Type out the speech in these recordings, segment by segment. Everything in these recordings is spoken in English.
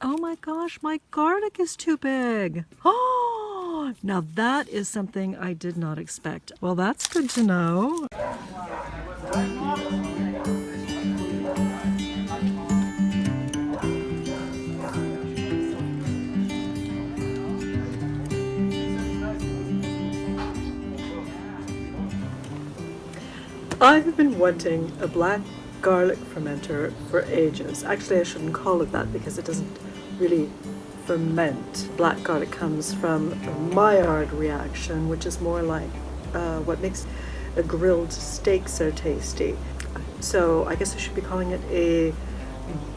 Oh my gosh, my garlic is too big. Oh, now that is something I did not expect. Well, that's good to know. I've been wanting a black garlic fermenter for ages. Actually, I shouldn't call it that because it doesn't really ferment. Black garlic comes from a maillard reaction, which is more like what makes a grilled steak so tasty. So I guess I should be calling it a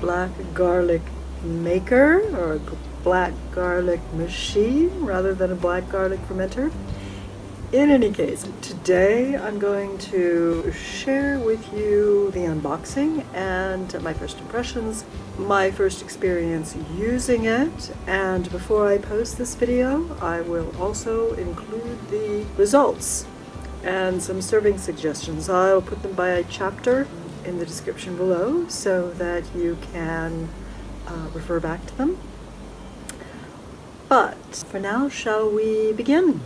black garlic maker or a black garlic machine rather than a black garlic fermenter. In any case, today I'm going to share with you the unboxing and my first impressions, my first experience using it, and before I post this video, I will also include the results and some serving suggestions. I'll put them by chapter in the description below so that you can refer back to them. But for now, shall we begin?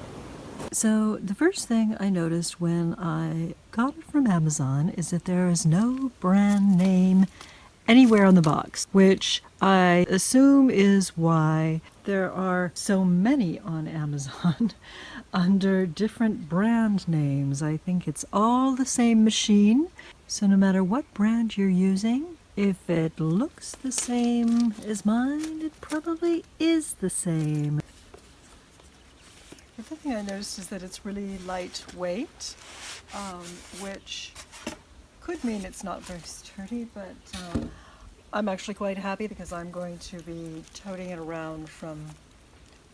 So the first thing I noticed when I got it from Amazon is that there is no brand name anywhere on the box, which I assume is why there are so many on Amazon under different brand names. I think it's all the same machine, so no matter what brand you're using, if it looks the same as mine, it probably is the same. The other thing I noticed is that it's really lightweight, which could mean it's not very sturdy, but I'm actually quite happy because I'm going to be toting it around from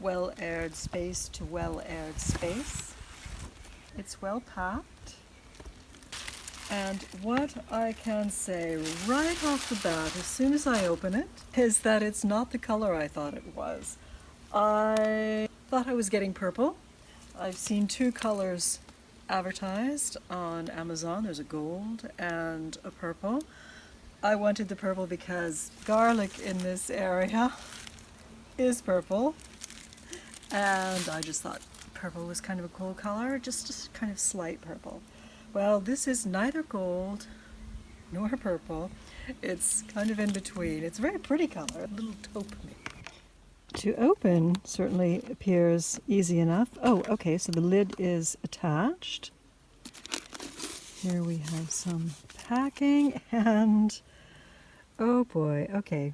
well-aired space to well-aired space. It's well packed, and what I can say right off the bat, as soon as I open it, is that it's not the color I thought it was. I thought I was getting purple. I've seen two colors advertised on Amazon. There's a gold and a purple. I wanted the purple because garlic in this area is purple, and I just thought purple was kind of a cool color, just kind of slight purple. Well, this is neither gold nor purple. It's kind of in between. It's a very pretty color, a little taupe. To open certainly appears easy enough. Oh, okay, so the lid is attached. Here we have some packing and, oh boy, okay.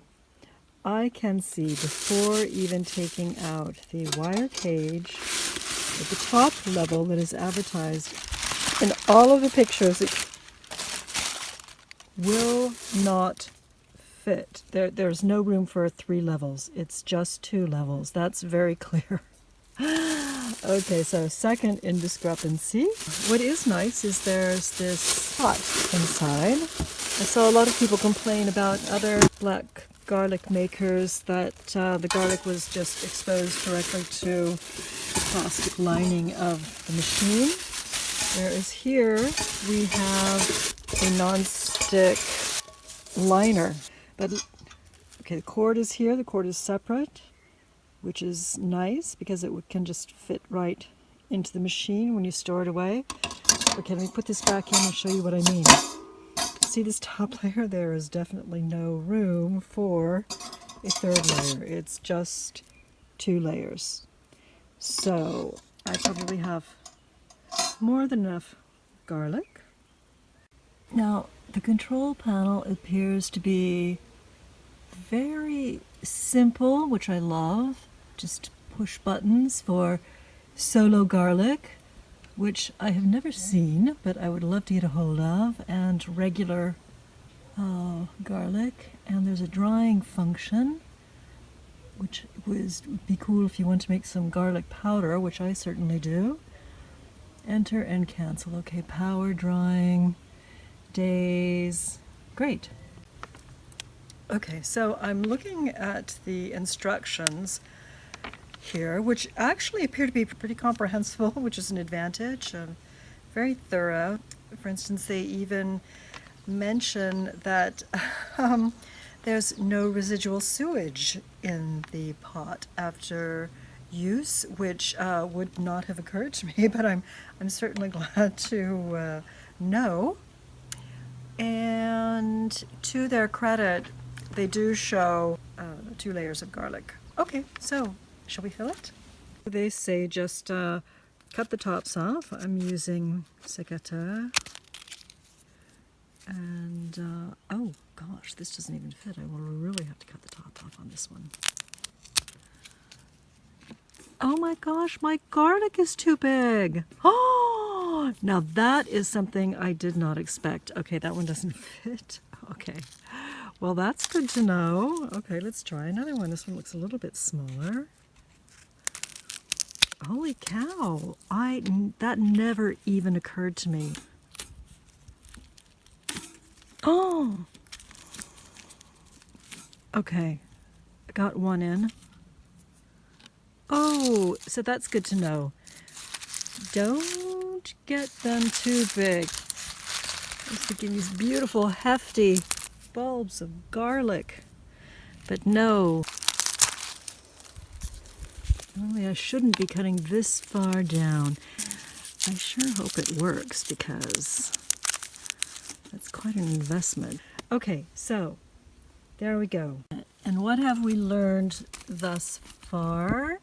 I can see before even taking out the wire cage at the top level that is advertised in all of the pictures, it will not fit. There's no room for 3 levels. It's just 2 levels. That's very clear. Okay, so second indiscrepancy. What is nice is there's this pot inside. I saw a lot of people complain about other black garlic makers that the garlic was just exposed directly to the plastic lining of the machine. Whereas here we have a non-stick liner. But okay, the cord is here, the cord is separate, which is nice because it can just fit right into the machine when you store it away. Okay, let me put this back in and show you what I mean. See this top layer? There is definitely no room for a third layer. It's just 2 layers. So I probably have more than enough garlic. Now, the control panel appears to be very simple, which I love. Just push buttons for solo garlic, which I have never seen, but I would love to get a hold of, and regular garlic. And there's a drying function, which would be cool if you want to make some garlic powder, which I certainly do. Enter and cancel. Okay, power drying, days, great. Okay, so I'm looking at the instructions here, which actually appear to be pretty comprehensible, which is an advantage. Very thorough. For instance, they even mention that there's no residual sewage in the pot after use, which would not have occurred to me, but I'm certainly glad to know. And to their credit, they do show 2 layers of garlic. Okay, so shall we fill it? They say just cut the tops off. I'm using sécateur. And, oh gosh, this doesn't even fit. I will really have to cut the top off on this one. Oh my gosh, my garlic is too big. Oh, now that is something I did not expect. Okay, that one doesn't fit. Okay, well that's good to know. Okay, let's try another one. This one looks a little bit smaller. Holy cow, that never even occurred to me. Oh, okay, I got one in. Oh, so that's good to know. Don't get them too big. I was thinking these beautiful, hefty bulbs of garlic. But no. Only I shouldn't be cutting this far down. I sure hope it works because that's quite an investment. Okay, so there we go. And what have we learned thus far?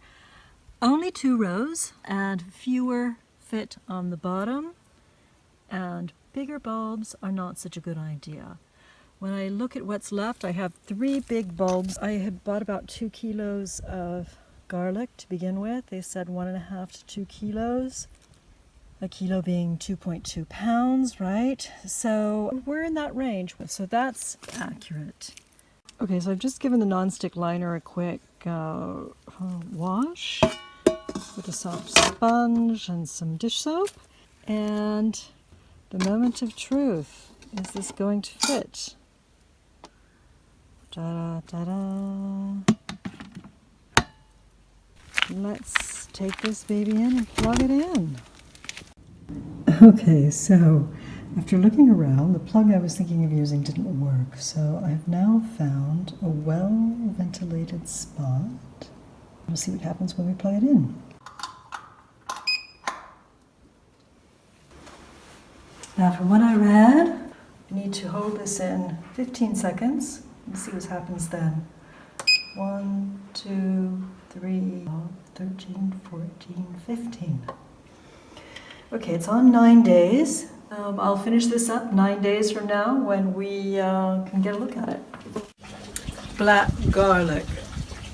Only 2 rows and fewer fit on the bottom, and bigger bulbs are not such a good idea. When I look at what's left, I have 3 big bulbs. I had bought about 2 kilos of garlic to begin with. They said 1.5 to 2 kilos. A kilo being 2.2 pounds, right? So we're in that range, so that's accurate. Okay, so I've just given the nonstick liner a quick wash with a soft sponge and some dish soap. And the moment of truth, is this going to fit? Ta-da, ta-da. Let's take this baby in and plug it in. Okay, so after looking around, the plug I was thinking of using didn't work, so I've now found a well-ventilated spot. We'll see what happens when we plug it in. Now, from what I read, you need to hold this in 15 seconds and see what happens then. 1, 2, 3, 13, 14, 15. Okay, it's on 9 days. I'll finish this up 9 days from now when we can get a look at it. Black garlic.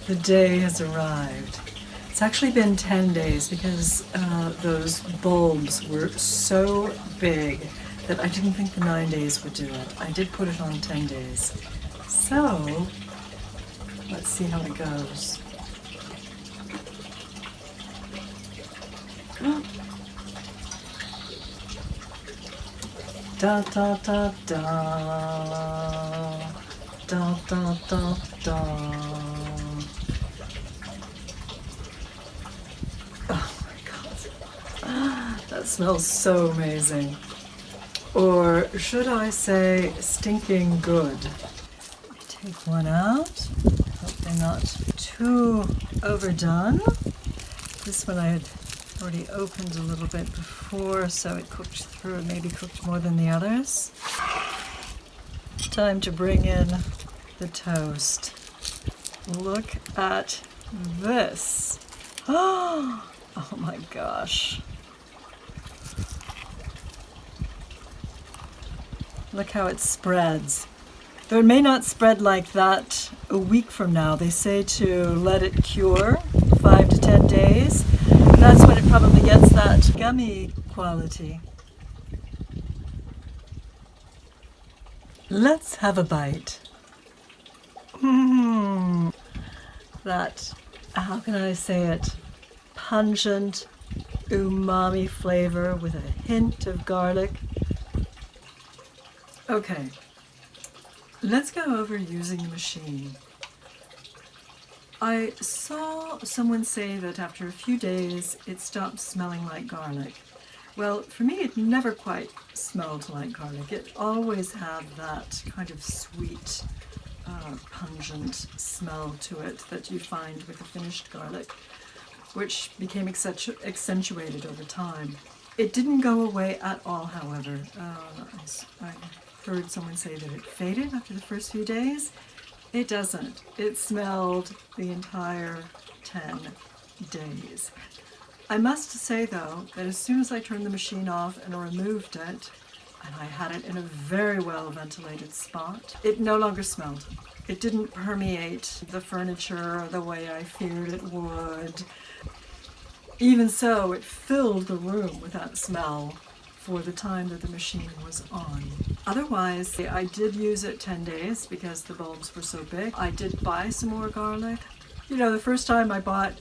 The day has arrived. It's actually been 10 days because those bulbs were so big that I didn't think the 9 days would do it. I did put it on 10 days. So, let's see how it goes. Da da da da da da da da. Oh my god, that smells so amazing. Or should I say stinking good? Let me take one out. Hope they're not too overdone. This one I had already opened a little bit before, so it cooked through. It maybe cooked more than the others. Time to bring in the toast. Look at this. Oh my gosh. Look how it spreads. Though it may not spread like that a week from now. They say to let it cure 5 to 10 days. That's when it probably gets that gummy quality. Let's have a bite. That, how can I say it, pungent umami flavor with a hint of garlic. Okay, let's go over using the machine. I saw someone say that after a few days it stops smelling like garlic. Well, for me it never quite smelled like garlic. It always had that kind of sweet pungent smell to it that you find with the finished garlic, which became accentuated over time. It didn't go away at all, however. I heard someone say that it faded after the first few days. It doesn't. It smelled the entire 10 days. I must say, though, that as soon as I turned the machine off and removed it, and I had it in a very well ventilated spot, it no longer smelled. It didn't permeate the furniture the way I feared it would. Even so, it filled the room with that smell for the time that the machine was on. Otherwise, I did use it 10 days because the bulbs were so big. I did buy some more garlic. You know, the first time I bought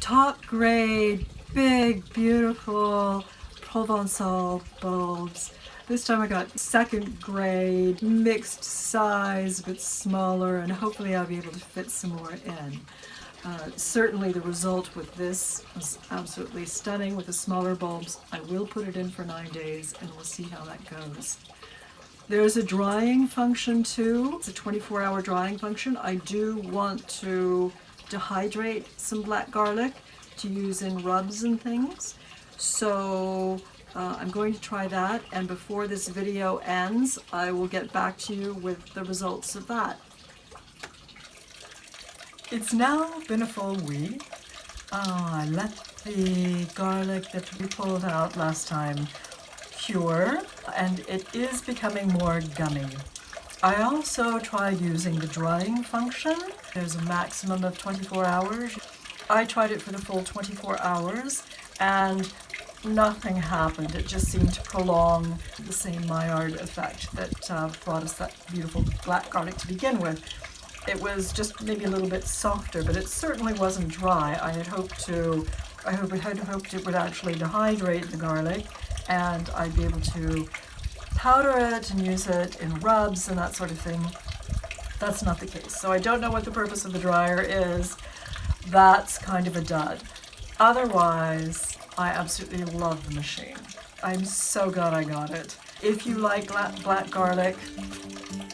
top grade, big, beautiful Provençal bulbs. This time I got second grade, mixed size, but smaller, and hopefully I'll be able to fit some more in. Certainly the result with this was absolutely stunning with the smaller bulbs. I will put it in for 9 days and we'll see how that goes. There's a drying function too. It's a 24-hour drying function. I do want to dehydrate some black garlic to use in rubs and things. So I'm going to try that, and before this video ends, I will get back to you with the results of that. It's now been a full week. I let the garlic that we pulled out last time cure, and it is becoming more gummy. I also tried using the drying function. There's a maximum of 24 hours. I tried it for the full 24 hours, and nothing happened. It just seemed to prolong the same maillard effect that brought us that beautiful black garlic to begin with. It was just maybe a little bit softer, but it certainly wasn't dry. I had hoped it would actually dehydrate the garlic, and I'd be able to powder it and use it in rubs and that sort of thing. That's not the case. So I don't know what the purpose of the dryer is. That's kind of a dud. Otherwise, I absolutely love the machine. I'm so glad I got it. If you like black garlic,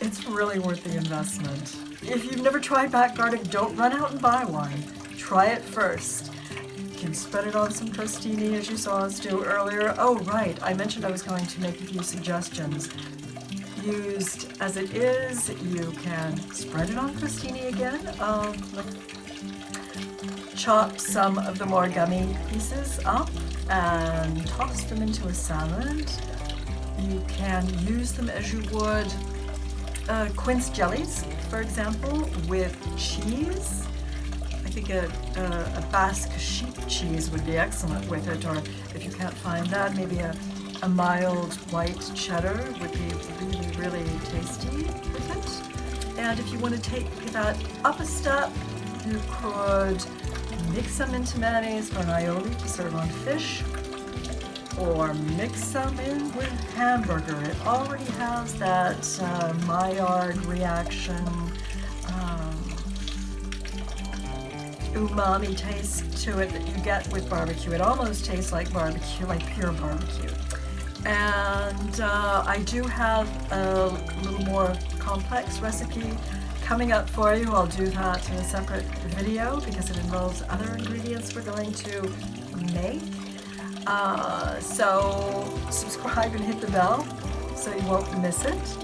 it's really worth the investment. If you've never tried black garlic, don't run out and buy one. Try it first. You can spread it on some crostini as you saw us do earlier. Oh right, I mentioned I was going to make a few suggestions. Used as it is, you can spread it on crostini again. Chop some of the more gummy pieces up and toss them into a salad. You can use them as you would quince jellies, for example, with cheese. I think a Basque sheep cheese would be excellent with it, or if you can't find that, maybe a mild white cheddar would be really, really tasty with it. And if you want to take that up a step, you could mix them into mayonnaise for an aioli to serve on fish, or mix them in with hamburger. It already has that maillard reaction, umami taste to it that you get with barbecue. It almost tastes like barbecue, like pure barbecue. And I do have a little more complex recipe coming up for you. I'll do that in a separate video because it involves other ingredients we're going to make. So subscribe and hit the bell so you won't miss it.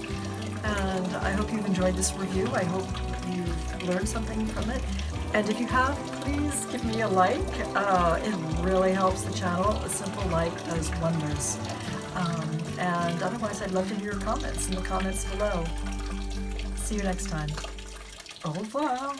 And I hope you've enjoyed this review. I hope you've learned something from it. And if you have, please give me a like. It really helps the channel. A simple like does wonders. And otherwise, I'd love to hear your comments in the comments below. See you next time. Au revoir.